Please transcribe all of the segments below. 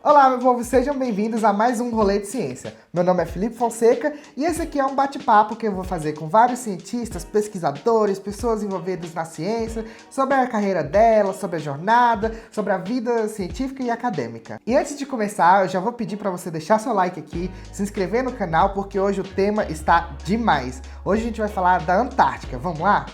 Olá, meu povo, sejam bem-vindos a mais um Rolê de Ciência. Meu nome é Felipe Fonseca e esse aqui é um bate-papo que eu vou fazer com vários cientistas, pesquisadores, pessoas envolvidas na ciência, sobre a carreira dela, sobre a jornada, sobre a vida científica e acadêmica. E antes de começar, eu já vou pedir para você deixar seu like aqui, se inscrever no canal, porque hoje o tema está demais. Hoje a gente vai falar da Antártica, vamos lá?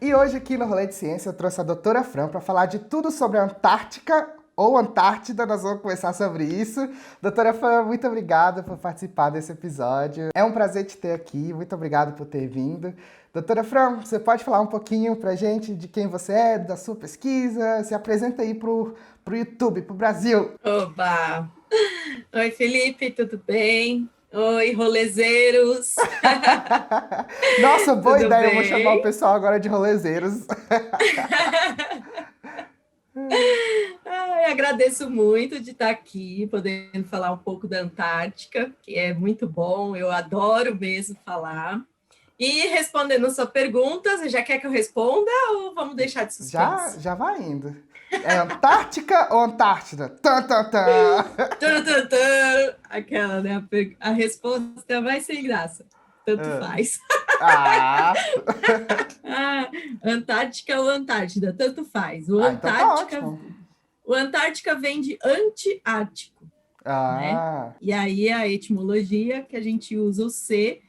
E hoje aqui no Rolê de Ciência eu trouxe a doutora Fran para falar de tudo sobre a Antártica ou Antártida, nós vamos conversar sobre isso. Doutora Fran, muito obrigada por participar desse episódio. É um prazer te ter aqui, muito obrigado por ter vindo. Doutora Fran, você pode falar um pouquinho pra gente de quem você é, da sua pesquisa? Se apresenta aí pro YouTube, pro Brasil. Oba! Oi, Felipe, tudo bem? Oi, rolezeiros! Nossa, boa Tudo ideia, eu vou chamar o bem? pessoal agora de rolezeiros. Ai, agradeço muito de estar aqui, podendo falar um pouco da Antártica, que é muito bom, eu adoro mesmo falar. E respondendo sua pergunta, você já quer que eu responda ou vamos deixar de Já, suspense? já vai indo. É Antártica ou Antártida? Tan, tan, tan. Tum, tum, tum. Aquela, né? A resposta vai sem graça. Tanto Ah. faz. Ah. Ah, Antártica ou Antártida, tanto faz. Então tá ótimo. O Antártica vem de anti-ártico, né? Ah, E aí a etimologia que a gente usa o C,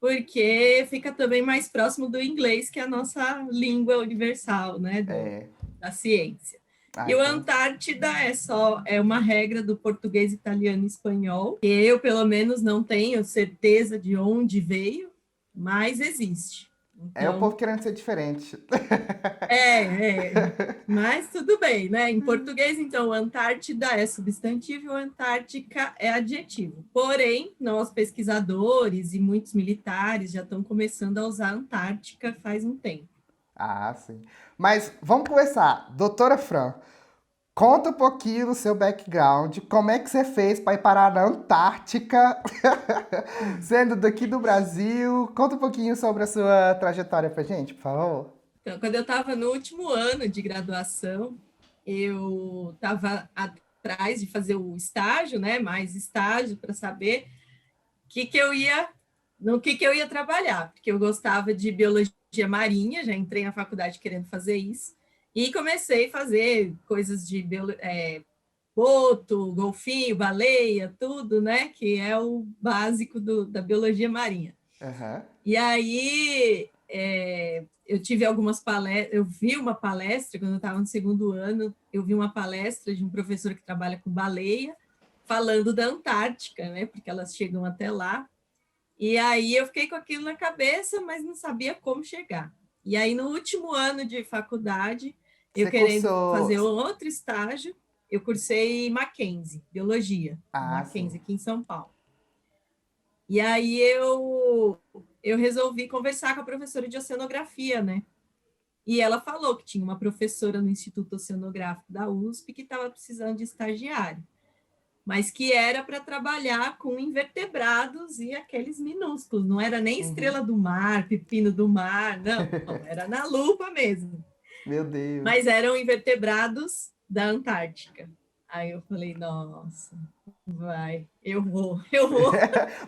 porque fica também mais próximo do inglês, que é a nossa língua universal, né? é. Da ciência. Ah, E o então. Antártida é uma regra do português, italiano e espanhol, que eu, pelo menos, não tenho certeza de onde veio, mas existe. É o Então, povo querendo ser diferente. é, mas tudo bem, né? Em português, então, Antártida é substantivo, Antártica é adjetivo. Porém, nós pesquisadores e muitos militares já estão começando a usar Antártica faz um tempo. Ah, sim. Mas vamos começar. Doutora Fran, conta um pouquinho do seu background. Como é que você fez para ir parar na Antártica, sendo daqui do Brasil? Conta um pouquinho sobre a sua trajetória pra gente, por favor. Então, quando eu estava no último ano de graduação, eu estava atrás de fazer o estágio, né? Mais estágio para saber que eu ia, no que eu ia trabalhar, porque eu gostava de biologia marinha, já entrei na faculdade querendo fazer isso, e comecei a fazer coisas de boto, golfinho, baleia, tudo, né? Que é o básico da biologia marinha. Aham. E aí eu tive algumas palestras, eu vi uma palestra quando eu estava no segundo ano, eu vi uma palestra de um professor que trabalha com baleia, falando da Antártica, né? Porque elas chegam até lá. E aí eu fiquei com aquilo na cabeça, mas não sabia como chegar. E aí no último ano de faculdade, eu Você querendo cursou. fazer outro estágio, eu cursei Mackenzie, biologia, Ah, sim. Mackenzie aqui em São Paulo. E aí eu resolvi conversar com a professora de oceanografia, né? E ela falou que tinha uma professora no Instituto Oceanográfico da USP que estava precisando de estagiário, mas que era para trabalhar com invertebrados e aqueles minúsculos, não era nem Uhum. estrela do mar, pepino do mar, não, era na lupa mesmo. Meu Deus. Mas eram invertebrados da Antártica. Aí eu falei, nossa, vai, eu vou,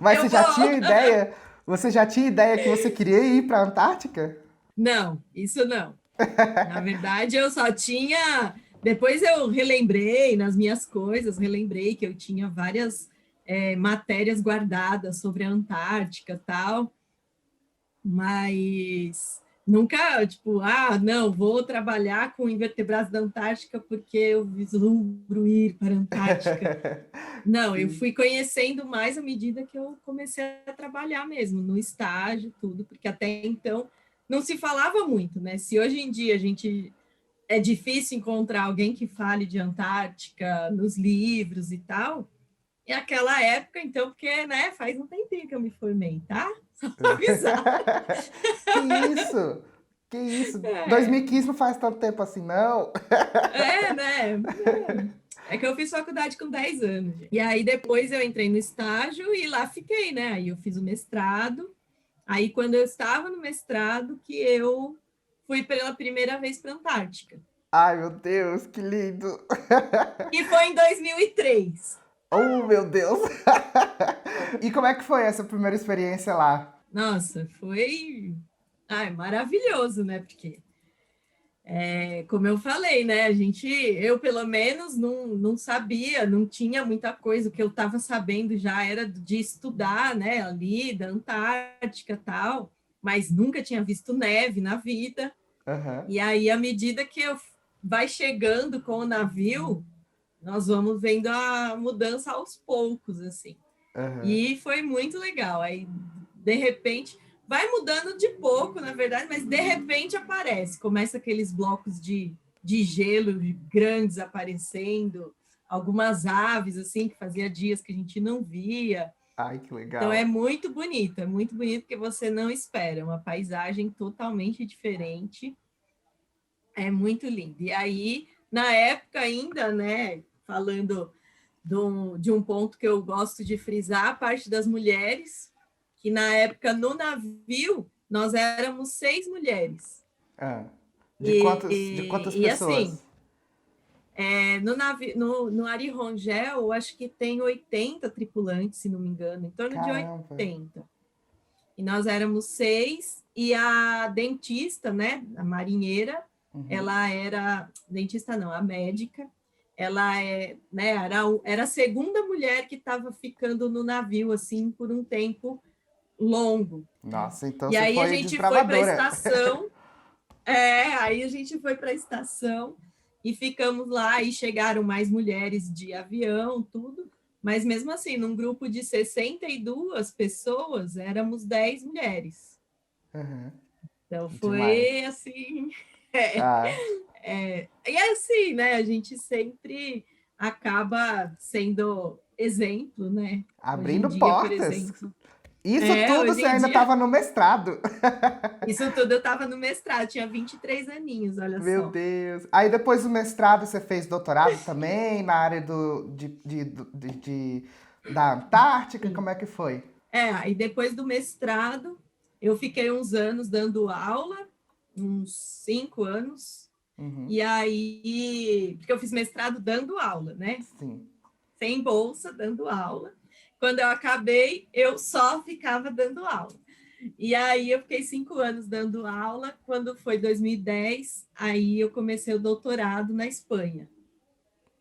Mas você eu já tinha vou. ideia? Você já tinha ideia que você queria ir para a Antártica? Não, isso não. Na verdade, eu só tinha. Depois eu relembrei nas minhas coisas, relembrei que eu tinha várias matérias guardadas sobre a Antártica e tal, mas nunca, tipo, não, vou trabalhar com invertebrados da Antártica porque eu vislumbro ir para a Antártica. Não, eu Sim. fui conhecendo mais à medida que eu comecei a trabalhar mesmo, no estágio, tudo, porque até então não se falava muito, né? Se hoje em dia a gente é difícil encontrar alguém que fale de Antártica nos livros e tal, e aquela época, então, porque, né, faz um tempinho que eu me formei, tá? Só pra avisar. Que isso? Que isso? É, 2015 não faz tanto tempo assim, não. né? É que eu fiz faculdade com 10 anos. Gente. E aí depois eu entrei no estágio e lá fiquei, né? Aí eu fiz o mestrado. Aí quando eu estava no mestrado que eu fui pela primeira vez para a Antártica. Ai, meu Deus, que lindo. E foi em 2003. Oh, meu Deus. E como é que foi essa primeira experiência lá? Nossa, foi maravilhoso, né? Porque, como eu falei, né? Eu pelo menos não sabia, não tinha muita coisa. O que eu estava sabendo já era de estudar, né? Ali da Antártica e tal, mas nunca tinha visto neve na vida. Aham, E aí, à medida que eu vai chegando com o navio, nós vamos vendo a mudança aos poucos, assim. aham. E foi muito legal. Aí, de repente, vai mudando de pouco, na verdade, mas de repente aparece. Começa aqueles blocos de gelo grandes aparecendo, algumas aves, assim, que fazia dias que a gente não via. Ai, que Então, legal. é muito bonito porque você não espera. Uma paisagem totalmente diferente. É muito lindo. E aí, na época ainda, né, falando de um ponto que eu gosto de frisar, a parte das mulheres, que na época no navio nós éramos 6 mulheres. Ah, de quantas E assim, pessoas? no Ari Rongel, eu acho que tem 80 tripulantes, se não me engano, em torno de Caramba. 80. E nós éramos 6, e a dentista, né, a marinheira, Uhum. ela era, dentista não, a médica, né, era a segunda mulher que estava ficando no navio, assim, por um tempo longo. Né? Nossa, então E você aí a foi gente foi para a desbravadora. estação, aí a gente foi para a estação e ficamos lá, e chegaram mais mulheres de avião, tudo, mas mesmo assim, num grupo de 62 pessoas, éramos 10 mulheres. Uhum. Então Demais. foi assim. É, Ah, e é assim, né? A gente sempre acaba sendo exemplo, né? Hoje em abrindo dia, por portas. exemplo. Isso tudo Hoje você em ainda dia, estava no mestrado. isso tudo eu estava no mestrado, tinha 23 aninhos, olha Meu só. Deus. Aí depois do mestrado você fez doutorado também na área da Antártica? Sim. Como é que foi? Aí depois do mestrado, eu fiquei uns anos dando aula, uns 5 anos, Uhum. e aí, porque eu fiz mestrado dando aula, né? Sim. Sem bolsa, dando aula. Quando eu acabei, eu só ficava dando aula. E aí eu fiquei 5 anos dando aula. Quando foi 2010, aí eu comecei o doutorado na Espanha.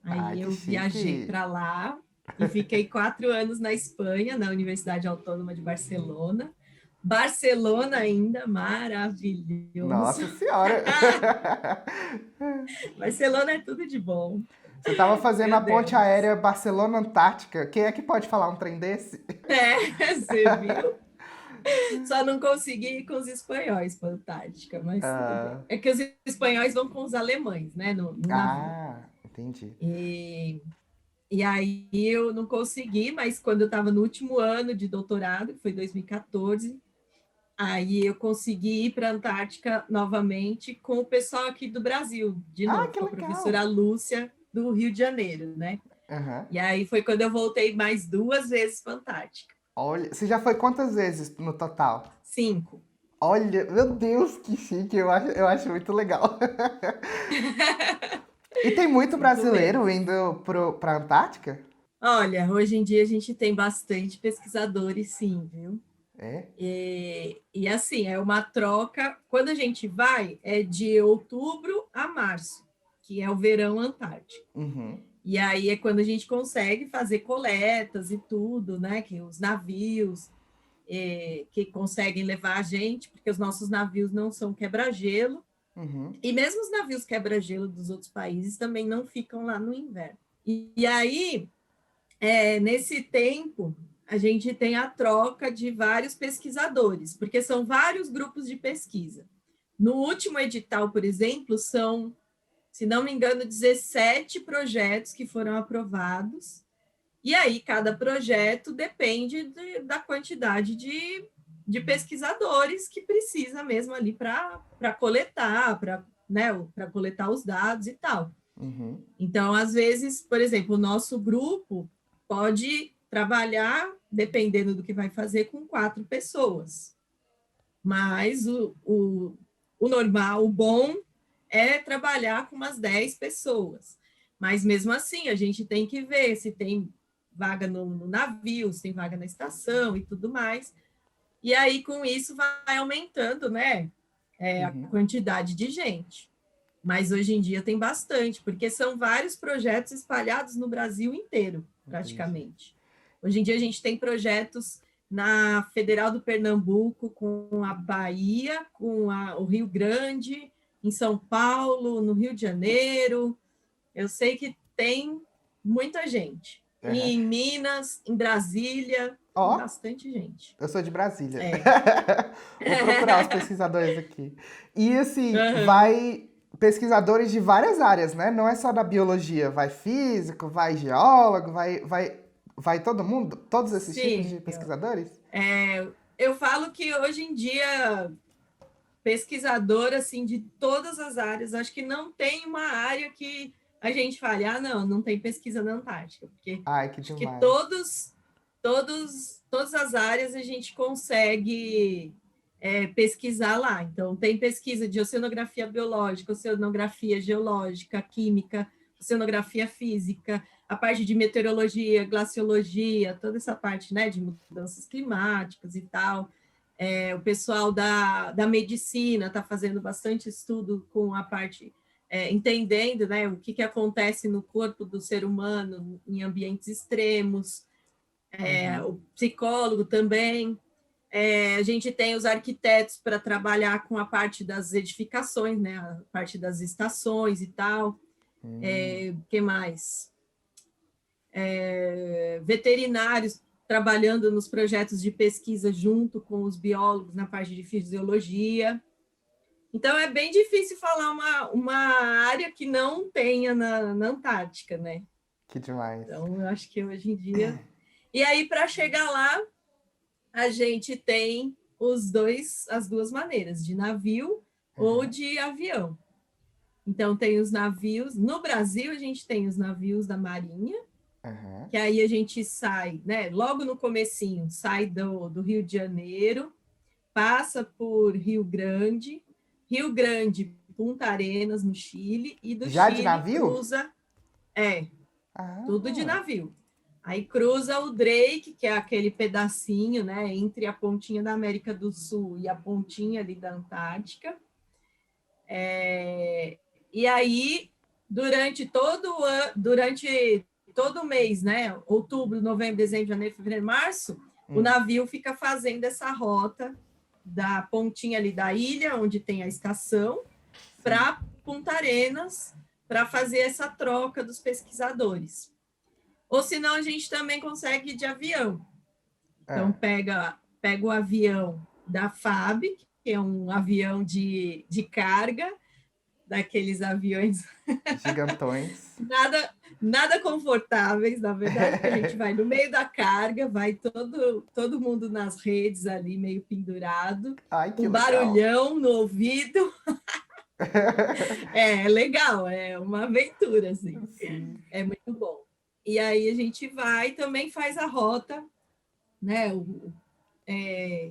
Ai, Aí que eu viajei chique. para lá e fiquei 4 anos na Espanha, na Universidade Autônoma de Barcelona. Barcelona ainda, maravilhoso. Nossa Senhora. Barcelona é tudo de bom. Você estava fazendo Meu a ponte Deus. aérea Barcelona-Antártica. Quem é que pode falar um trem desse? Você viu? Só não consegui ir com os espanhóis para a Antártica, mas tudo bem. Ah, É que os espanhóis vão com os alemães, né, no navio. entendi. E, e aí eu não consegui, mas quando eu estava no último ano de doutorado, que foi 2014, aí eu consegui ir para a Antártica novamente com o pessoal aqui do Brasil, de Ah, novo, que com a legal. professora Lúcia, do Rio de Janeiro, né? Aham. E aí foi quando eu voltei mais 2 vezes para a Antártica. Olha, você já foi quantas vezes no total? 5. Olha, meu Deus, que chique, eu acho muito legal. E tem muito 5 vezes. brasileiro indo pra Antártica? Olha, hoje em dia a gente tem bastante pesquisadores, sim, viu? É? E assim, é uma troca. Quando a gente vai, é de outubro a março, que é o verão antártico. Uhum, E aí é quando a gente consegue fazer coletas e tudo, né? Que os navios que conseguem levar a gente, porque os nossos navios não são quebra-gelo, uhum, e mesmo os navios quebra-gelo dos outros países também não ficam lá no inverno. E aí nesse tempo, a gente tem a troca de vários pesquisadores, porque são vários grupos de pesquisa. No último edital, por exemplo, são, se não me engano, 17 projetos que foram aprovados, e aí cada projeto depende da quantidade de pesquisadores que precisa mesmo ali para coletar, né, para coletar os dados e tal. uhum. Então, às vezes, por exemplo, o nosso grupo pode trabalhar, dependendo do que vai fazer, com 4 pessoas. Mas o normal, o bom, é trabalhar com umas 10 pessoas. Mas mesmo assim, a gente tem que ver se tem vaga no navio, se tem vaga na estação e tudo mais. E aí, com isso, vai aumentando, né, a Uhum. quantidade de gente. Mas hoje em dia tem bastante, porque são vários projetos espalhados no Brasil inteiro, Entendi. praticamente. Hoje em dia a gente tem projetos na Federal do Pernambuco, com a Bahia, o Rio Grande, em São Paulo, no Rio de Janeiro. Eu sei que tem muita gente. Aham. E em Minas, em Brasília, tem Ó, bastante gente. eu sou de Brasília. É. Vou procurar os pesquisadores aqui. E assim, Uhum. vai pesquisadores de várias áreas, né? Não é só da biologia, vai físico, vai geólogo, vai todo mundo, todos esses tipos Sim, de pesquisadores? eu falo que hoje em dia pesquisador assim de todas as áreas. Acho que não tem uma área que a gente fale, ah, não tem pesquisa na Antártica, porque Ai, que acho que demais. todas as áreas a gente consegue pesquisar lá. Então, tem pesquisa de oceanografia biológica, oceanografia geológica, química, oceanografia física, a parte de meteorologia, glaciologia, toda essa parte, né, de mudanças climáticas e tal. O pessoal da medicina está fazendo bastante estudo com a parte, entendendo, né, o que acontece no corpo do ser humano em ambientes extremos, Uhum. o psicólogo também. A gente tem os arquitetos para trabalhar com a parte das edificações, né, a parte das estações e tal. O que mais? Veterinários trabalhando nos projetos de pesquisa junto com os biólogos na parte de fisiologia. Então, é bem difícil falar uma área que não tenha na Antártica, né? Que demais. Então, eu acho que hoje em dia. E aí, para chegar lá, a gente tem as duas maneiras, de navio ou Uhum. de avião. Então, tem os navios. No Brasil, a gente tem os navios da Marinha, Uhum. que aí a gente sai, né? Logo no comecinho, sai do Rio de Janeiro, passa por Rio Grande, Punta Arenas, no Chile, e do Já de Chile navio? cruza, tudo de Ah, navio. Aí cruza o Drake, que é aquele pedacinho, né, entre a pontinha da América do Sul e a pontinha ali da Antártica. E aí, durante todo o mês, né, outubro, novembro, dezembro, janeiro, fevereiro, março, o navio fica fazendo essa rota da pontinha ali da ilha, onde tem a estação, sim. para Punta Arenas, para fazer essa troca dos pesquisadores. Ou senão a gente também consegue ir de avião. Então, Ah, pega o avião da FAB, que é um avião de carga, daqueles aviões gigantões. nada confortáveis, na verdade, porque a gente vai no meio da carga, vai todo mundo nas redes ali, meio pendurado, Ai, que com legal. barulhão no ouvido. É legal, é uma aventura, assim. Sim. É muito bom. E aí a gente vai também faz a rota, né?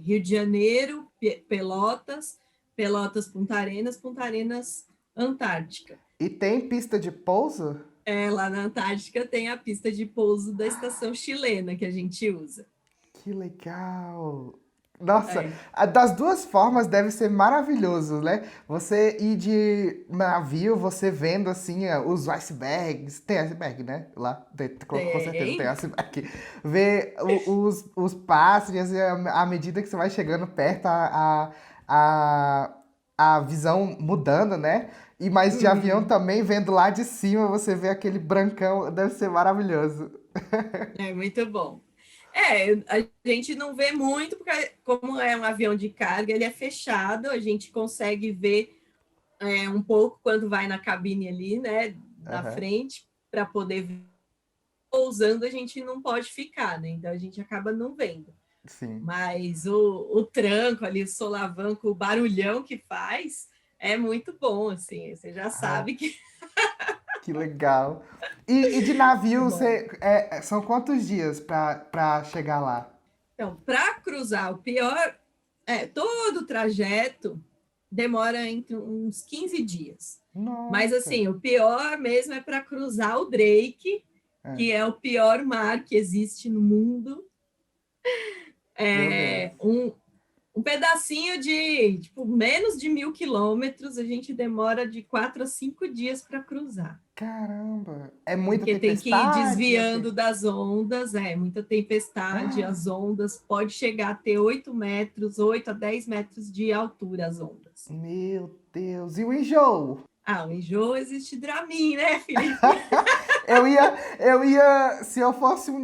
Rio de Janeiro, Pelotas, Pelotas, Punta Arenas, Antártica. E tem pista de pouso? Lá na Antártica tem a pista de pouso da estação chilena que a gente usa. Que legal! Nossa, É, das duas formas deve ser maravilhoso, né? Você ir de navio, você vendo assim os icebergs. Tem iceberg, né? Lá, com certeza tem tem. iceberg. Ver os pássaros e à medida que você vai chegando perto, a, a visão mudando, né? E mais de avião Uhum. também, vendo lá de cima, você vê aquele brancão, deve ser maravilhoso. É muito bom. A gente não vê muito, porque como é um avião de carga, ele é fechado, a gente consegue ver um pouco quando vai na cabine ali, né, na Aham, frente, para poder ver. Pousando, a gente não pode ficar, né? Então a gente acaba não vendo. sim. Mas o tranco ali, o solavanco, o barulhão que faz é muito bom, assim. Você já Ai, sabe que que legal. E de é navio, bom. são quantos dias pra chegar lá? Então, para cruzar, o pior todo o trajeto. demora entre uns 15 dias. Mas, Nossa. assim, o pior mesmo é para cruzar o Drake, É. que é o pior mar que existe no mundo. Meu Deus. É um pedacinho de, tipo, menos de 1.000 quilômetros, a gente demora de 4 a 5 dias para cruzar. Caramba. É muita Porque tem que ir tempestade? É o quê? desviando das ondas, muita tempestade, as ondas pode chegar a ter 8 metros, 8 a 10 metros de altura as ondas. Meu Deus. E o enjoo? Ah, o enjoo existe Dramin, né, Felipe?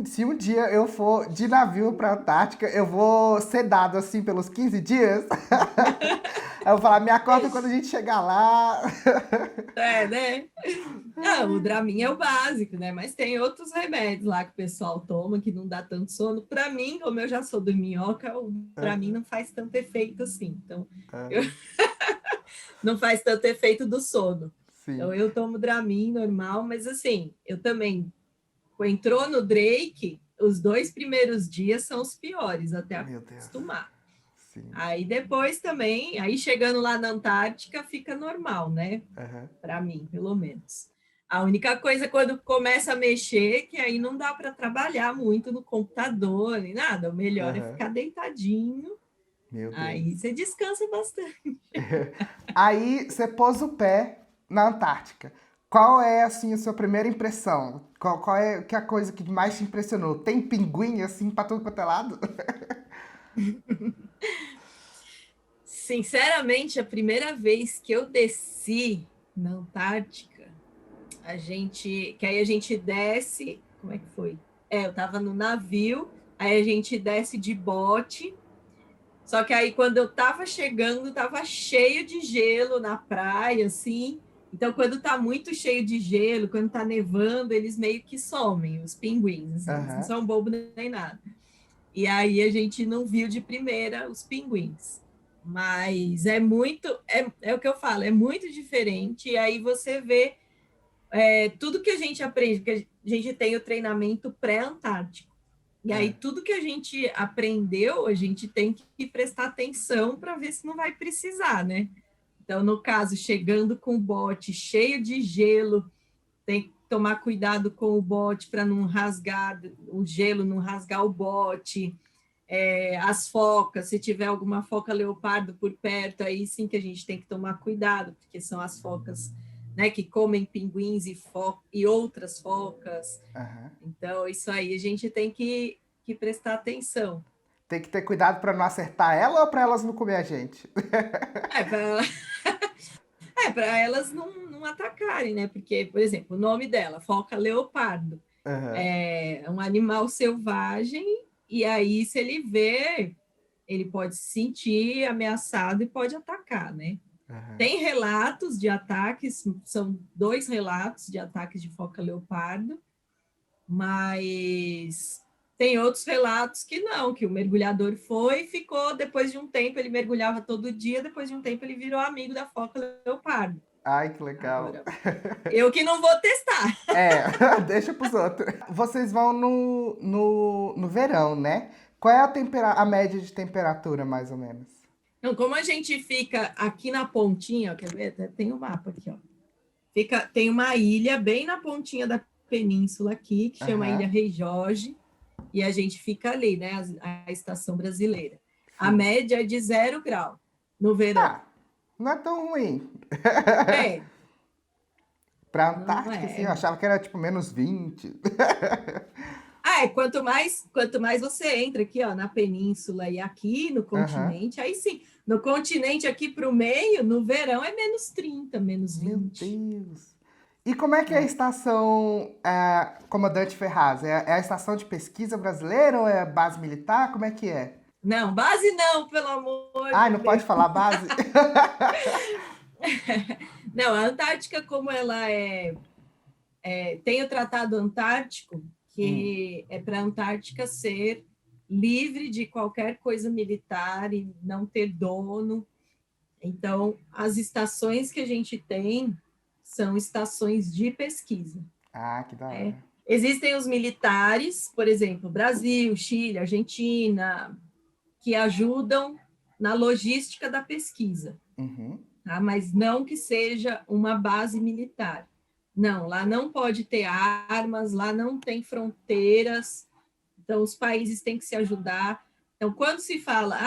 Se um dia eu for de navio pra Antártica, eu vou ser dado assim pelos 15 dias. Eu vou falar, me acorda quando a gente chegar lá. É, né? Não, o Dramin é o básico, né? Mas tem outros remédios lá que o pessoal toma que não dá tanto sono. Para mim, como eu já sou do minhoca, o Dramin não faz tanto efeito assim. Então, eu, não faz tanto efeito do sono. Sim. Então, eu tomo Dramin normal, mas assim, eu também, entrou no Drake, os 2 primeiros dias são os piores, até Meu Deus. acostumar. Sim. Aí depois também, aí chegando lá na Antártica, fica normal, né? Aham. Para mim, pelo menos. A única coisa quando começa a mexer, que aí não dá para trabalhar muito no computador nem nada. O melhor é Aham. ficar deitadinho. Meu Deus. Aí você descansa bastante. Aí você pôs o pé na Antártica. Qual é, assim, a sua primeira impressão? Qual é que é a coisa que mais te impressionou? Tem pinguim, assim, pra tudo quanto é lado? Sinceramente, a primeira vez que eu desci na Antártica, que aí a gente desce, como é que foi? Eu estava no navio, aí a gente desce de bote. Só que aí, quando eu tava chegando, tava cheio de gelo na praia, assim. Então, quando tá muito cheio de gelo, quando tá nevando, eles meio que somem, os pinguins, assim, eles não Aham. são bobos nem nada. E aí a gente não viu de primeira os pinguins. Mas é o que eu falo, é muito diferente. E aí você vê tudo que a gente aprende, porque a gente tem o treinamento pré-antártico. E aí, É. tudo que a gente aprendeu, a gente tem que prestar atenção para ver se não vai precisar, né? Então, no caso, chegando com o bote cheio de gelo, tem que tomar cuidado com o bote para não rasgar o gelo, não rasgar o bote. As focas, se tiver alguma foca leopardo por perto, aí sim que a gente tem que tomar cuidado, porque são as focas, né, que comem pinguins e outras focas. Aham. Então, isso aí a gente tem que prestar atenção. Tem que ter cuidado pra não acertar ela ou pra elas não comer a gente? É, para elas não atacarem, né? Porque, por exemplo, o nome dela, foca leopardo, Aham. é um animal selvagem, e aí, se ele vê, ele pode se sentir ameaçado e pode atacar, né? Aham. Tem relatos de ataques, são 2 relatos de ataques de foca leopardo, mas tem outros relatos que não, que o mergulhador foi e ficou, depois de um tempo, ele mergulhava todo dia, depois de um tempo ele virou amigo da foca leopardo. Ai, que legal. Agora, eu que não vou testar. É, deixa pros outros. Vocês vão no verão, né? Qual é a média de temperatura, mais ou menos? Então, como a gente fica aqui na pontinha, ó, quer ver? Tem um mapa aqui, ó. Tem uma ilha bem na pontinha da península aqui, que chama Ilha Aham. Rei Jorge, e a gente fica ali, né? A estação brasileira. A Sim. média é de 0 grau no verão. Ah, não é tão ruim. É, Pra não Antártica, assim, eu é. achava que era tipo -20. Quanto mais você entra aqui, ó, na península e aqui no Aham. continente, aí sim, no continente aqui para o meio, no verão é -30, menos Meu 20. Deus. E como é que é a É. estação Comandante Ferraz? É a estação de pesquisa brasileira ou é a base militar? Como é que é? Não, base não, pelo amor Ai, de não pode Deus. falar base? Não, a Antártica, como ela tem o Tratado Antártico, Hum. que é para a Antártica ser livre de qualquer coisa militar e não ter dono. Então, as estações que a gente tem são estações de pesquisa. Ah, que da Né? hora. Existem os militares, por exemplo, Brasil, Chile, Argentina, que ajudam na logística da pesquisa. Uhum. tá? Mas não que seja uma base militar. Não, lá não pode ter armas, lá não tem fronteiras, então os países têm que se ajudar. Então, quando se fala,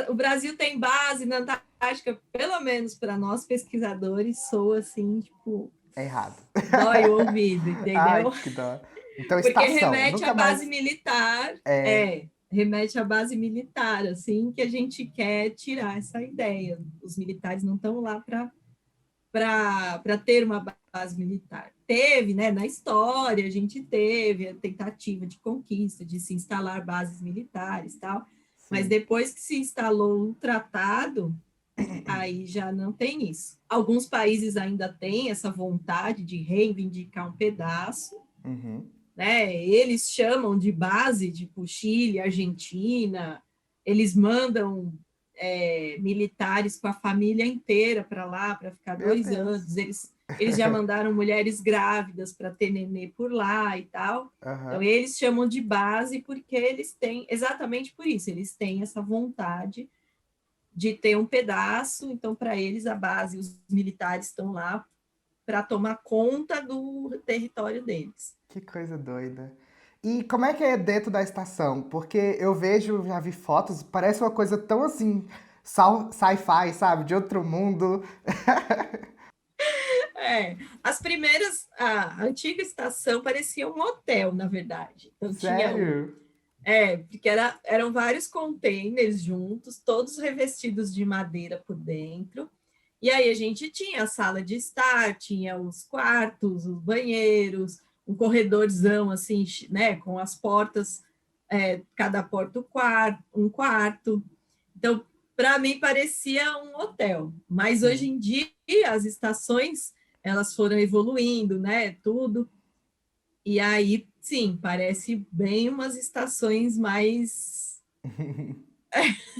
o Brasil tem base na Antártica, pelo menos para nós pesquisadores, soa assim, tipo, É errado. dói o ouvido, entendeu? Ai, que dó. Então, Porque estação. remete à Nunca base mais. militar, É. remete à base militar, assim, que a gente quer tirar essa ideia. Os militares não estão lá para ter uma base militar. Teve, né, na história, a gente teve a tentativa de conquista, de se instalar bases militares tal, mas Sim. depois que se instalou o tratado, aí já não tem isso. Alguns países ainda têm essa vontade de reivindicar um pedaço, Uhum. né? Eles chamam de base, tipo Chile, Argentina, eles mandam militares com a família inteira para lá para ficar Meu 2 anos. Deus. Eles já mandaram mulheres grávidas para ter nenê por lá e tal. Então, Aham. eles chamam de base porque eles têm, exatamente por isso, eles têm essa vontade de ter um pedaço. Então, para eles, a base, os militares estão lá para tomar conta do território deles. Que coisa doida. E como é que é dentro da estação? Porque eu vejo, já vi fotos, parece uma coisa tão assim, sci-fi, sabe? De outro mundo. As primeiras, a antiga estação parecia um hotel, na verdade. Então tinha Sério? porque eram vários containers juntos, todos revestidos de madeira por dentro. E aí a gente tinha a sala de estar, tinha os quartos, os banheiros, um corredorzão assim, né, com as portas, cada porta um quarto. Então, para mim parecia um hotel. Mas hoje Sim. em dia as estações elas foram evoluindo, né, tudo. E aí, sim, parece bem umas estações mais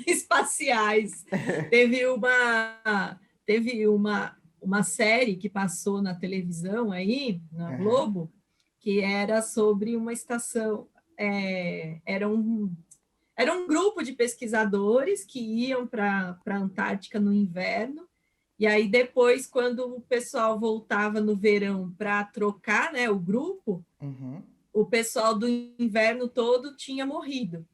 espaciais. Teve uma série que passou na televisão aí, na Aham. Globo, que era sobre uma estação. Era um grupo de pesquisadores que iam para a Antártica no inverno. E aí, depois, quando o pessoal voltava no verão para trocar, né, o grupo, Uhum. o pessoal do inverno todo tinha morrido.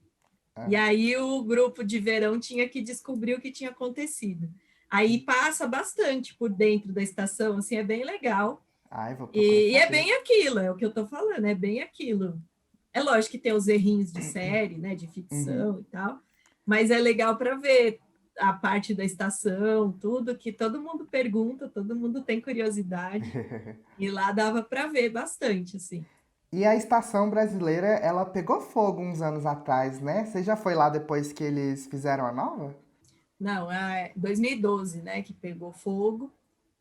E Ah. aí o grupo de verão tinha que descobrir o que tinha acontecido. Aí passa bastante por dentro da estação, assim, é bem legal. Ai, vou procurar E é saber. bem aquilo, é o que eu estou falando, é bem aquilo. É lógico que tem os errinhos de série, né, de Uhum. ficção e tal, mas é legal para ver a parte da estação, tudo que todo mundo pergunta, todo mundo tem curiosidade, e lá dava para ver bastante, assim. E a estação brasileira, ela pegou fogo uns anos atrás, né? Você já foi lá depois que eles fizeram a nova? Não, é 2012, né, que pegou fogo.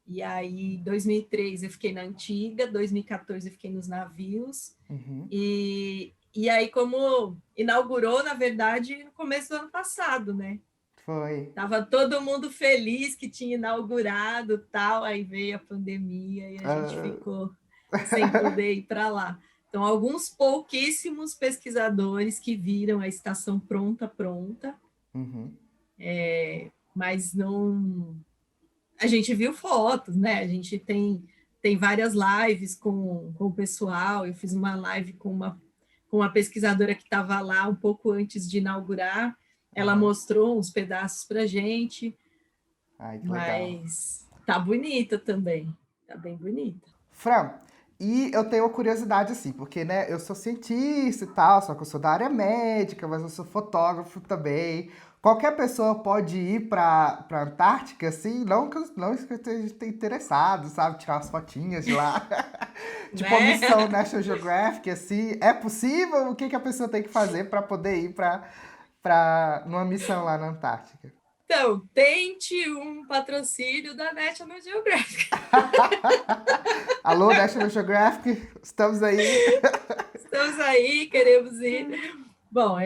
E aí, 2003 eu fiquei na antiga, 2014 eu fiquei nos navios. Uhum. E aí, como inaugurou, na verdade, no começo do ano passado, né? Foi. Tava todo mundo feliz que tinha inaugurado, tal, aí veio a pandemia e a gente Ah. ficou sem poder ir para lá. Então, alguns pouquíssimos pesquisadores que viram a estação pronta, Uhum. mas não. A gente viu fotos, né? A gente tem várias lives com o pessoal. Eu fiz uma live com uma pesquisadora que estava lá um pouco antes de inaugurar. Ela Aham. mostrou uns pedaços para a gente, Ai, que legal. mas tá bonita também. Tá bem bonita. Fran, e eu tenho uma curiosidade assim, porque, né, eu sou cientista e tal, só que eu sou da área médica, mas eu sou fotógrafo também. Qualquer pessoa pode ir pra Antártica, assim, não que eu esteja interessado, sabe? Tirar umas fotinhas de lá. Tipo a Né? missão National Geographic, assim. É possível? O que que a pessoa tem que fazer pra poder ir numa missão lá na Antártica? Então, tente um patrocínio da National Geographic. Alô, National Geographic, estamos aí. Estamos aí, queremos ir. Bom,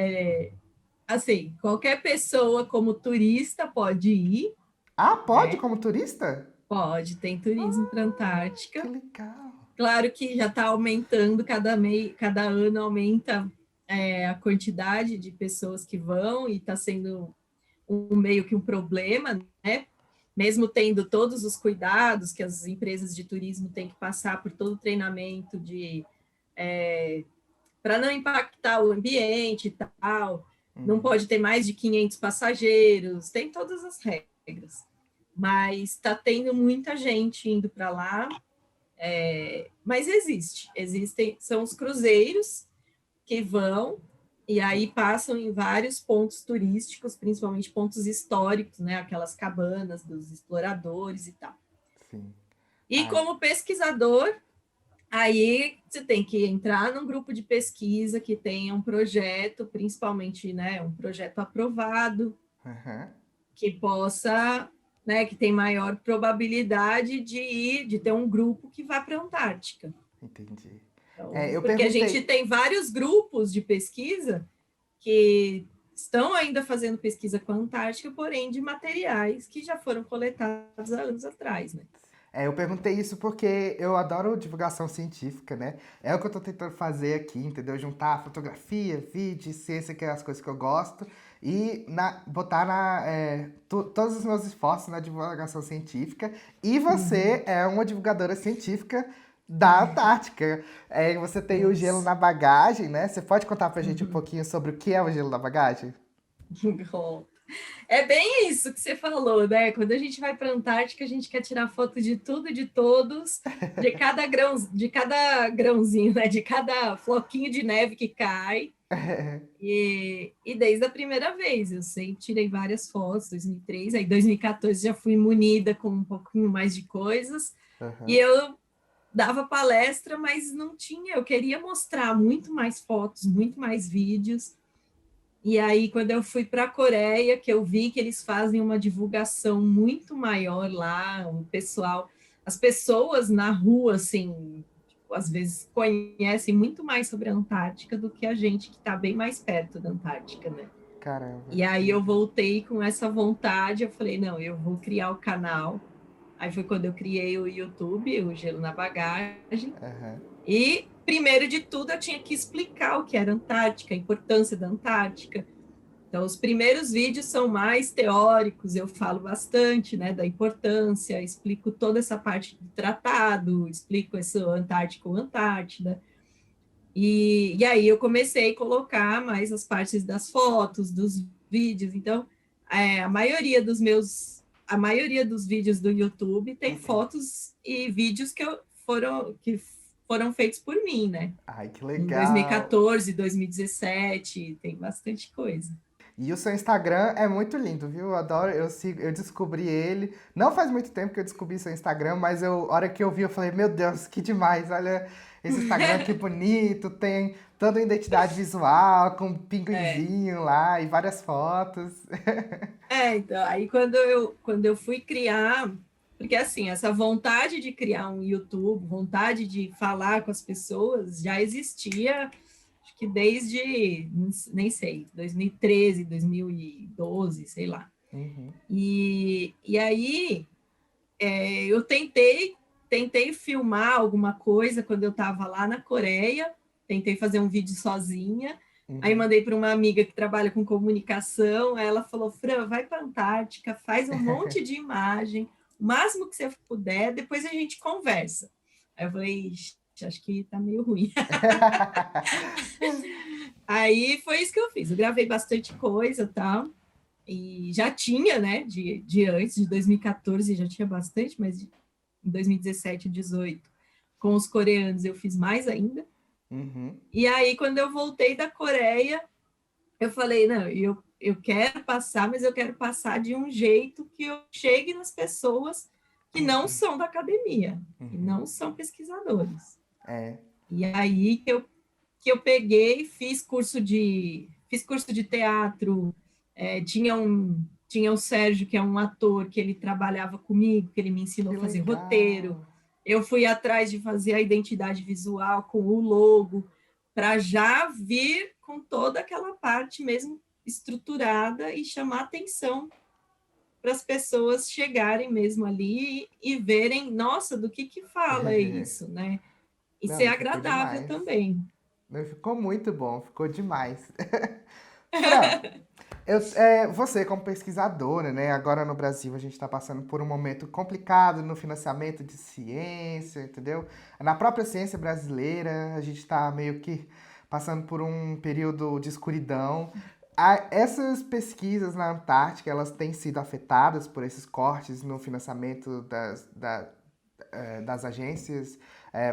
assim, qualquer pessoa como turista pode ir, Ah, pode né? como turista? Pode, tem turismo para a Que Antártica. legal. Claro que já está aumentando, cada ano aumenta a quantidade de pessoas que vão e está sendo meio que um problema, né? mesmo tendo todos os cuidados que as empresas de turismo têm que passar por todo o treinamento de para não impactar o ambiente e tal, não pode ter mais de 500 passageiros, tem todas as regras. Mas está tendo muita gente indo para lá, mas existem, são os cruzeiros que vão e aí passam em vários pontos turísticos, principalmente pontos históricos, né? Aquelas cabanas dos exploradores e tal. Sim. E como pesquisador, aí você tem que entrar num grupo de pesquisa que tenha um projeto, principalmente, né, um projeto aprovado, que possa, né, que tem maior probabilidade de ter um grupo que vá para a Antártica. Entendi. Então, Eu porque a gente perguntei. tem vários grupos de pesquisa que estão ainda fazendo pesquisa com a Antártica, porém de materiais que já foram coletados há anos atrás, né? Eu perguntei isso porque eu adoro divulgação científica, né? É o que eu tô tentando fazer aqui, entendeu? Juntar fotografia, vídeo, ciência, que é as coisas que eu gosto, e botar todos os meus esforços na divulgação científica. E você é uma divulgadora científica da Antártica. Você tem o gelo na bagagem, né? Você pode contar pra gente um pouquinho sobre o que é o gelo na bagagem? É bem isso que você falou, né? Quando a gente vai para a Antártica, a gente quer tirar foto de tudo e de todos, de cada grãozinho, né? De cada floquinho de neve que cai. E desde a primeira vez, eu sempre tirei várias fotos, 2003, aí 2014 já fui munida com um pouquinho mais de coisas, e eu dava palestra, mas não tinha, eu queria mostrar muito mais fotos, muito mais vídeos. E aí, quando eu fui para a Coreia, que eu vi que eles fazem uma divulgação muito maior lá, o pessoal, as pessoas na rua, assim, tipo, às vezes conhecem muito mais sobre a Antártica do que a gente que está bem mais perto da Antártica, né? Caramba. E aí eu voltei com essa vontade, eu falei, não, eu vou criar o canal. Aí foi quando eu criei o YouTube, o Gelo na Bagagem. E, primeiro de tudo, eu tinha que explicar o que era Antártica, a importância da Antártica. Então, os primeiros vídeos são mais teóricos, eu falo bastante, né, da importância, explico toda essa parte do tratado, explico esse Antártico, Antártida. E aí eu comecei a colocar mais as partes das fotos, dos vídeos. Então, a maioria dos vídeos do YouTube tem fotos e vídeos que foram feitos por mim, né? Ai, que Em legal. 2014, 2017, tem bastante coisa. E o seu Instagram é muito lindo, viu? Eu adoro, eu descobri ele. Não faz muito tempo que eu descobri seu Instagram, mas a hora que eu vi, eu falei, meu Deus, que demais! Olha esse Instagram que bonito, tem toda a identidade visual, com um pinguinzinho lá e várias fotos. Então, aí quando eu fui criar, porque assim, essa vontade de criar um YouTube, vontade de falar com as pessoas, já existia, acho que desde, nem sei, 2013, 2012, sei lá. E aí eu tentei filmar alguma coisa quando eu estava lá na Coreia, tentei fazer um vídeo sozinha, aí mandei para uma amiga que trabalha com comunicação, aí ela falou, Fran, vai para a Antártica, faz um monte de imagem, o máximo que você puder, depois a gente conversa. Aí eu falei, acho que tá meio ruim. Aí foi isso que eu fiz, eu gravei bastante coisa, tal, e já tinha, né, de antes, de 2014 já tinha bastante, mas em 2017 e 2018, com os coreanos eu fiz mais ainda. E aí, quando eu voltei da Coreia, eu falei, não, eu quero passar, mas eu quero passar de um jeito que eu chegue nas pessoas que não são da academia, que não são pesquisadores. E aí que eu peguei, fiz curso de teatro, tinha o Sérgio, que é um ator, que ele trabalhava comigo, que ele me ensinou Que a fazer roteiro. legal! Eu fui atrás de fazer a identidade visual com o logo, para já vir com toda aquela parte mesmo estruturada e chamar atenção para as pessoas chegarem mesmo ali e verem, nossa, do que fala isso, né? E Não, ser e ficou agradável demais. também. Não, ficou muito bom, ficou demais. Fran, você como pesquisadora, né? Agora no Brasil a gente está passando por um momento complicado no financiamento de ciência, entendeu? Na própria ciência brasileira a gente está meio que passando por um período de escuridão. Essas pesquisas na Antártica, elas têm sido afetadas por esses cortes no financiamento das agências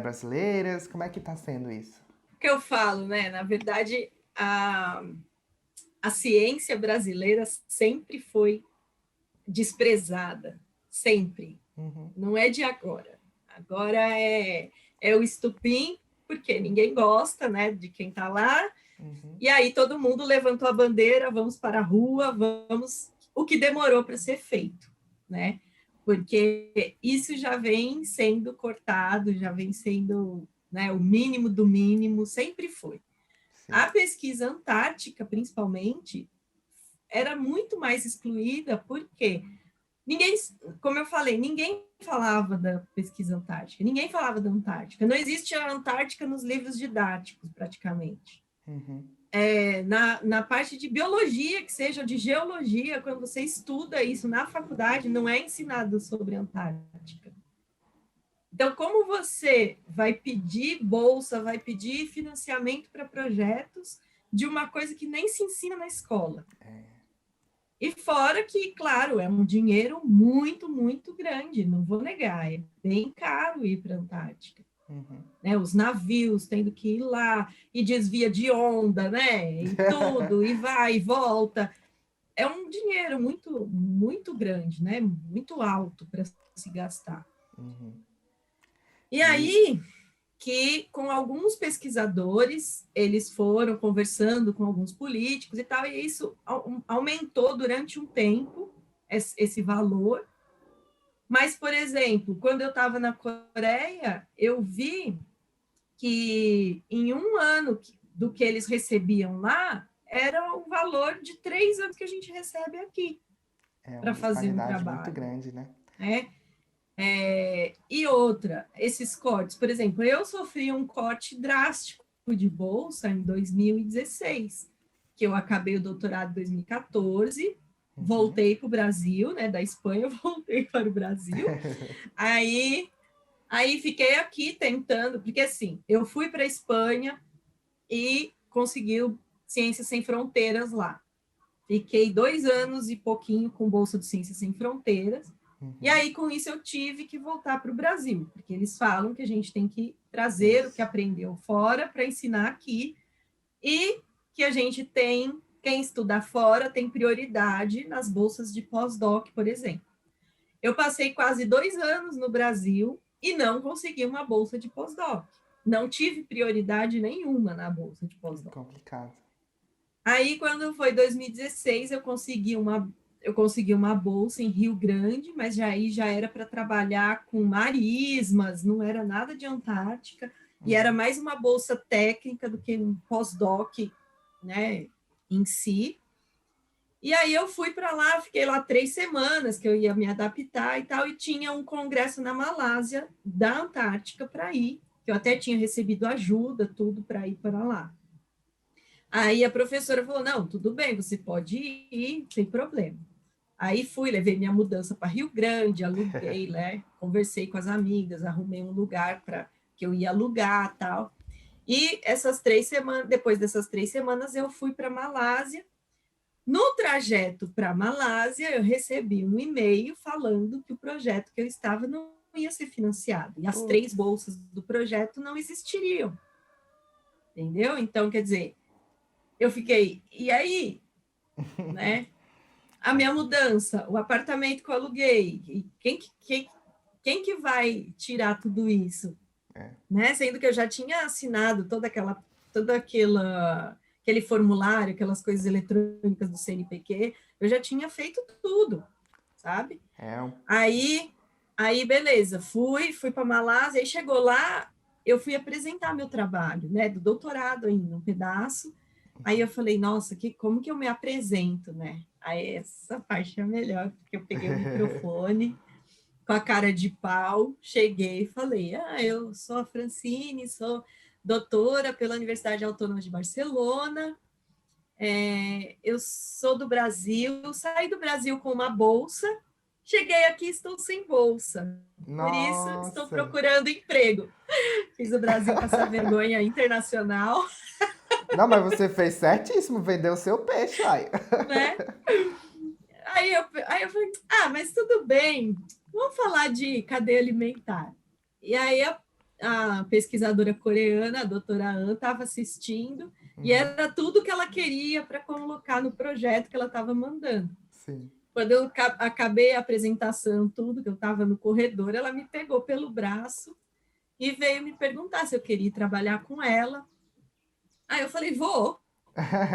brasileiras? Como é que está sendo isso? O que eu falo, né? Na verdade, a ciência brasileira sempre foi desprezada, sempre. Uhum, Não é de agora. Agora é o estupim, porque ninguém gosta, né, de quem está lá. uhum. E aí todo mundo levantou a bandeira, vamos para a rua, vamos. O que demorou para ser feito, né? Porque isso já vem sendo cortado, já vem sendo, né, o mínimo do mínimo, sempre foi. Sim. A pesquisa antártica, principalmente, era muito mais excluída, porque ninguém, como eu falei, ninguém falava da pesquisa antártica, ninguém falava da Antártica. Não existe a Antártica nos livros didáticos, praticamente. Uhum. Na parte de biologia, que seja de geologia, quando você estuda isso na faculdade, não é ensinado sobre a Antártica. Então, como você vai pedir bolsa, vai pedir financiamento para projetos de uma coisa que nem se ensina na escola? E fora que, claro, é um dinheiro muito, muito grande, não vou negar, é bem caro ir para a Antártica. Uhum. Né? Os navios tendo que ir lá, e desvia de onda, né? E tudo, e vai e volta. É um dinheiro muito, muito grande, né? Muito alto para se gastar. Uhum. E E aí, que com alguns pesquisadores, eles foram conversando com alguns políticos e tal, e isso aumentou durante um tempo esse valor. Mas, por exemplo, quando eu estava na Coreia, eu vi que em um ano do que eles recebiam lá, era o valor de 3 anos que a gente recebe aqui é para uma fazer um disparidade muito trabalho. grande, né? Né? E outra, esses cortes, por exemplo, eu sofri um corte drástico de bolsa em 2016, que eu acabei o doutorado em 2014, Uhum. voltei para o Brasil, né, da Espanha, voltei para o Brasil, aí, aí fiquei aqui tentando, porque assim, eu fui para a Espanha e consegui o Ciências Sem Fronteiras lá. Fiquei 2 anos e pouquinho com bolsa de Ciências Sem Fronteiras. E Uhum. aí, com isso, eu tive que voltar para o Brasil, porque eles falam que a gente tem que trazer o que Isso. aprendeu fora para ensinar aqui e que a gente tem, quem estuda fora tem prioridade nas bolsas de pós-doc, por exemplo. Eu passei quase 2 anos no Brasil e não consegui uma bolsa de pós-doc. Não tive prioridade nenhuma na bolsa de pós-doc. Complicado. Aí, quando foi 2016, eu consegui uma bolsa em Rio Grande, mas aí já era para trabalhar com marismas, não era nada de Antártica, e era Uhum. mais uma bolsa técnica do que um pós-doc, né, em si. E aí eu fui para lá, fiquei lá 3 semanas, que eu ia me adaptar e tal, e tinha um congresso na Malásia, da Antártica, para ir, que eu até tinha recebido ajuda, tudo para ir para lá. Aí a professora falou: não, tudo bem, você pode ir, sem problema. Aí fui, levei minha mudança para Rio Grande, aluguei, né? Conversei com as amigas, arrumei um lugar para que eu ia alugar tal. E essas 3 semanas, depois dessas 3 semanas, eu fui para Malásia. No trajeto para Malásia, eu recebi um e-mail falando que o projeto que eu estava não ia ser financiado. E as 3 bolsas do projeto não existiriam. Entendeu? Então, quer dizer, eu fiquei, e aí, né? A minha mudança, o apartamento que eu aluguei, e quem que vai tirar tudo isso? É. Né? Sendo que eu já tinha assinado aquele formulário, aquelas coisas eletrônicas do CNPq, eu já tinha feito tudo, sabe? É um. Aí beleza, fui para Malásia, aí chegou lá, eu fui apresentar meu trabalho, né, do doutorado ainda, um pedaço. Aí eu falei, nossa, como que eu me apresento, né? Aí essa parte é melhor, porque eu peguei o microfone com a cara de pau, cheguei e falei, eu sou a Francine, sou doutora pela Universidade Autônoma de Barcelona, Eu sou do Brasil, saí do Brasil com uma bolsa, cheguei aqui, estou sem bolsa. Por isso, estou Nossa. procurando emprego. Fiz o Brasil passar vergonha internacional, Não, mas você fez certíssimo, vendeu o seu peixe, ai. né? Aí eu falei, mas tudo bem, vamos falar de cadeia alimentar. E aí a pesquisadora coreana, a doutora An, estava assistindo, e Uhum, era tudo que ela queria para colocar no projeto que ela estava mandando. sim. Quando eu acabei a apresentação, tudo, que eu estava no corredor, ela me pegou pelo braço e veio me perguntar se eu queria ir trabalhar com ela. Aí eu falei, vou.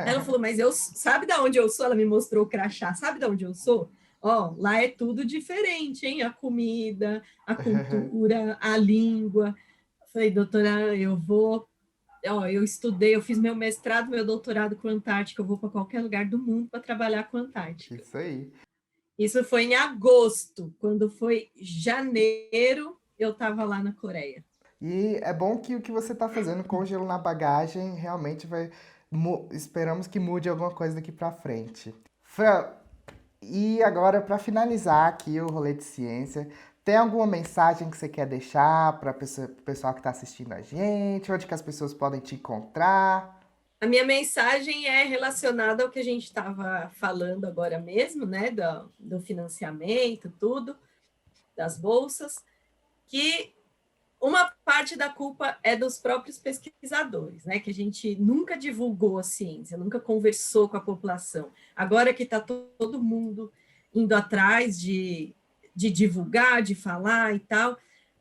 Ela falou, mas sabe de onde eu sou? Ela me mostrou o crachá, sabe de onde eu sou? Ó, lá é tudo diferente, hein? A comida, a cultura, a língua. Eu falei, doutora, eu vou. Ó, eu estudei, eu fiz meu mestrado, meu doutorado com Antártica, eu vou para qualquer lugar do mundo para trabalhar com Antártica. Isso aí. Isso foi em agosto, quando foi janeiro, eu estava lá na Coreia. E é bom que o que você está fazendo com o gelo na bagagem realmente vai. Esperamos que mude alguma coisa daqui para frente. Fran, e agora, para finalizar aqui o rolê de ciência, tem alguma mensagem que você quer deixar para o pessoal que está assistindo a gente? Onde que as pessoas podem te encontrar? A minha mensagem é relacionada ao que a gente estava falando agora mesmo, né, do financiamento, tudo, das bolsas, que uma parte da culpa é dos próprios pesquisadores, né, que a gente nunca divulgou a ciência, nunca conversou com a população. Agora que está todo mundo indo atrás de divulgar, de falar e tal,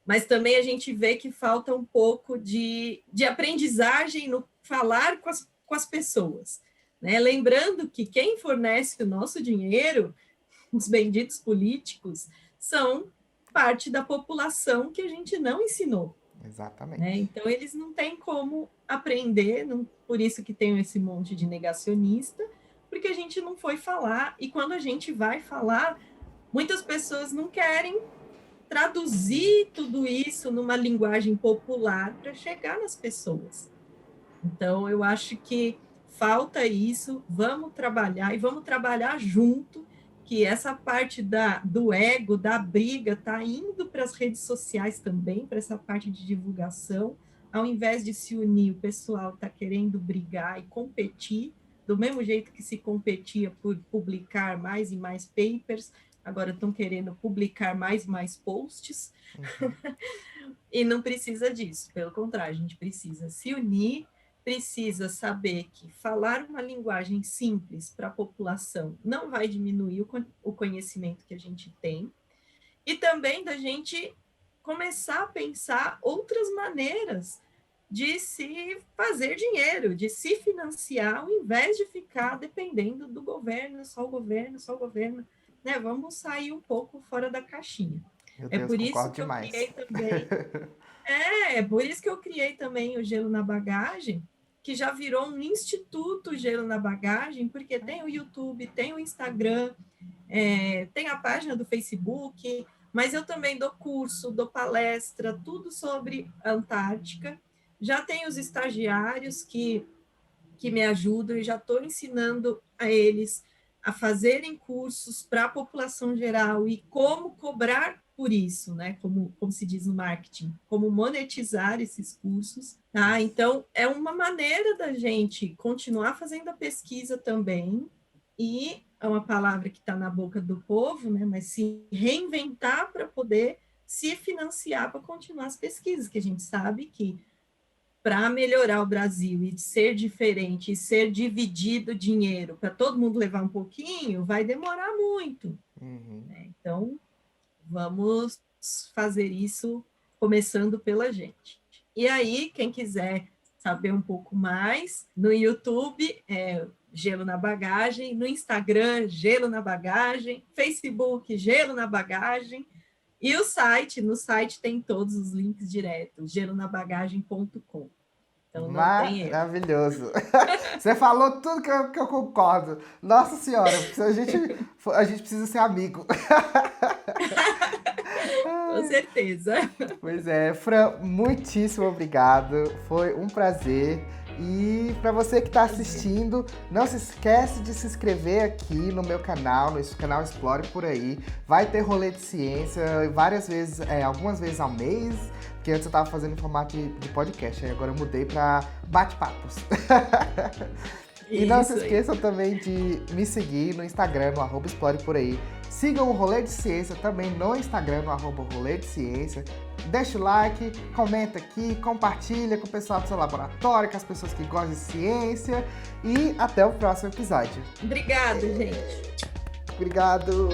mas também a gente vê que falta um pouco de aprendizagem no falar com as pessoas. Né? Lembrando que quem fornece o nosso dinheiro, os benditos políticos, são parte da população que a gente não ensinou. Né? Exatamente. Então, eles não têm como aprender, não, por isso que tem esse monte de negacionista, porque a gente não foi falar, e quando a gente vai falar, muitas pessoas não querem traduzir tudo isso numa linguagem popular para chegar nas pessoas. Então, eu acho que falta isso, vamos trabalhar e vamos trabalhar junto, que essa parte do ego, da briga, está indo para as redes sociais também, para essa parte de divulgação, ao invés de se unir, o pessoal está querendo brigar e competir, do mesmo jeito que se competia por publicar mais e mais papers, agora estão querendo publicar mais e mais posts, Uhum. e não precisa disso, pelo contrário, a gente precisa se unir, precisa saber que falar uma linguagem simples para a população não vai diminuir o conhecimento que a gente tem, e também da gente começar a pensar outras maneiras de se fazer dinheiro, de se financiar, ao invés de ficar dependendo do governo, só o governo, só o governo. Né? Vamos sair um pouco fora da caixinha. Meu É Deus, por isso concordo que eu demais. criei também é por isso que eu criei também o Gelo na Bagagem, que já virou um instituto Gelo na Bagagem, porque tem o YouTube, tem o Instagram, tem a página do Facebook, mas eu também dou curso, dou palestra, tudo sobre a Antártica. Já tem os estagiários que me ajudam e já estou ensinando a eles a fazerem cursos para a população geral e como cobrar por isso, né? Como se diz no marketing, como monetizar esses cursos, tá? Então, é uma maneira da gente continuar fazendo a pesquisa também, e é uma palavra que está na boca do povo, né? Mas se reinventar para poder se financiar para continuar as pesquisas, que a gente sabe que para melhorar o Brasil e ser diferente e ser dividido dinheiro para todo mundo levar um pouquinho, vai demorar muito. Uhum. Né? Então, vamos fazer isso começando pela gente. E aí, quem quiser saber um pouco mais, no YouTube é Gelo na Bagagem, no Instagram, Gelo na Bagagem, Facebook, Gelo na Bagagem, e o site, no site tem todos os links diretos, gelonabagagem.com. Então não tem erro. Maravilhoso. Você falou tudo que eu concordo. Nossa Senhora, a gente precisa ser amigo. Com certeza. Pois é, Fran, muitíssimo obrigado. Foi um prazer. E para você que está assistindo, não se esquece de se inscrever aqui no meu canal, no canal Explore Por Aí. Vai ter rolê de ciência várias vezes, algumas vezes ao mês, porque antes eu estava fazendo em formato de podcast, aí agora eu mudei para bate-papos. E não se esqueçam também de me seguir no Instagram, no @Explore Por Aí. Sigam o Rolê de Ciência também no Instagram, no @Rolê de Ciência. Deixa o like, comenta aqui, compartilha com o pessoal do seu laboratório, com as pessoas que gostam de ciência. E até o próximo episódio. Obrigada, gente. Obrigado.